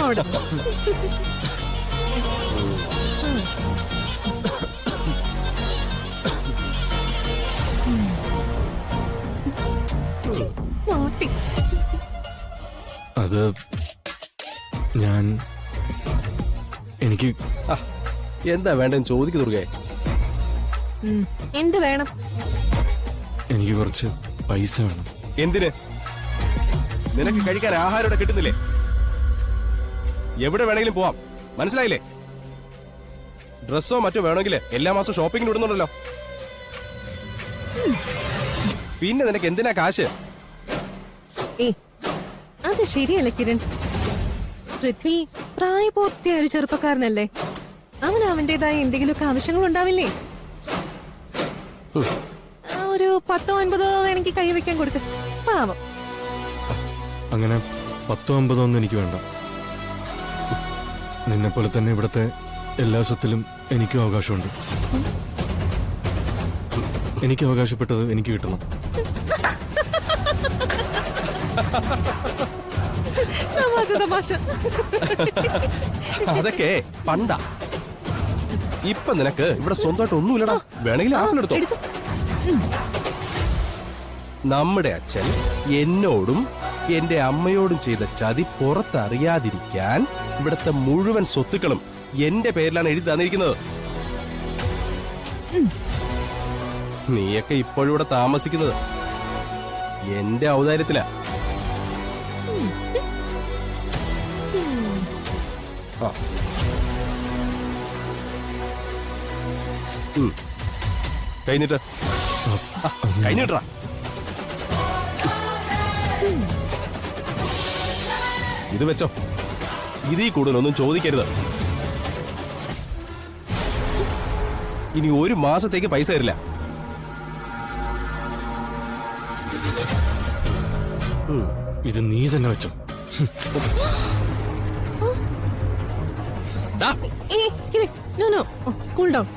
അവിടെ. നോട്ടി. അത് എനിക്ക് എന്താ വേണ്ടെന്ന് ചോദിക്കു ദുർഗേ. എന്ത് വേണം? എനിക്ക് കുറച്ച് പൈസ വേണം. എന്തിന്? നിനക്ക് കഴിക്കാൻ ആഹാരം ഇവിടെ കിട്ടുന്നില്ലേ? എവിടെ വേണമെങ്കിലും പോവാം, മനസ്സിലായില്ലേ? ഡ്രസ്സോ മറ്റോ വേണമെങ്കിൽ എല്ലാ മാസവും ഷോപ്പിംഗിന് വിടുന്നുണ്ടല്ലോ. പിന്നെ നിനക്ക് എന്തിനാ കാശ്? അത് ശരിയല്ല കിരൺ. പൃഥ്വി പ്രായപൂർത്തിയായ ഒരു ചെറുപ്പക്കാരനല്ലേ. അവന് അവന്റേതായ എന്തെങ്കിലുമൊക്കെ ആവശ്യങ്ങൾ ഉണ്ടാവില്ലേ? ഒരു 10-9 വേണമെങ്കിൽ കൈവയ്ക്കാൻ കൊടുക്ക. പാവം. അങ്ങനെ 10-50 ഒന്നും എനിക്ക് വേണ്ട. നിന്നെ പോലെ തന്നെ ഇവിടത്തെ എല്ലാ സ്വത്തിലും എനിക്കും അവകാശമുണ്ട്. എനിക്ക് അവകാശപ്പെട്ടത് എനിക്ക് കിട്ടണം. അതൊക്കെ പണ്ടാ. ഇപ്പൊ നിനക്ക് ഇവിടെ സ്വന്തമായിട്ട് ഒന്നുമില്ലടാ. വേണമെങ്കിൽ ആപ്പിലെടുത്തോ. നമ്മുടെ അച്ഛൻ എന്നോടും എന്റെ അമ്മയോടും ചെയ്ത ചതി പുറത്തറിയാതിരിക്കാൻ ഇവിടുത്തെ മുഴുവൻ സ്വത്തുക്കളും എന്റെ പേരിലാണ് എഴുതി തന്നിരിക്കുന്നത്. നീയൊക്കെ ഇപ്പോഴും ഇവിടെ താമസിക്കുന്നത് എന്റെ ഔദാര്യത്തിലാ. കഴിഞ്ഞിട്ട് കഴിഞ്ഞിട്ടാ. ഇത് വെച്ചോ. ഇതിൽ കൂടുതലൊന്നും ചോദിക്കരുത്. ഇനി ഒരു മാസത്തേക്ക് പൈസ തരില്ല. ഇത് നീ തന്നെ വെച്ചോ. No. Cool down.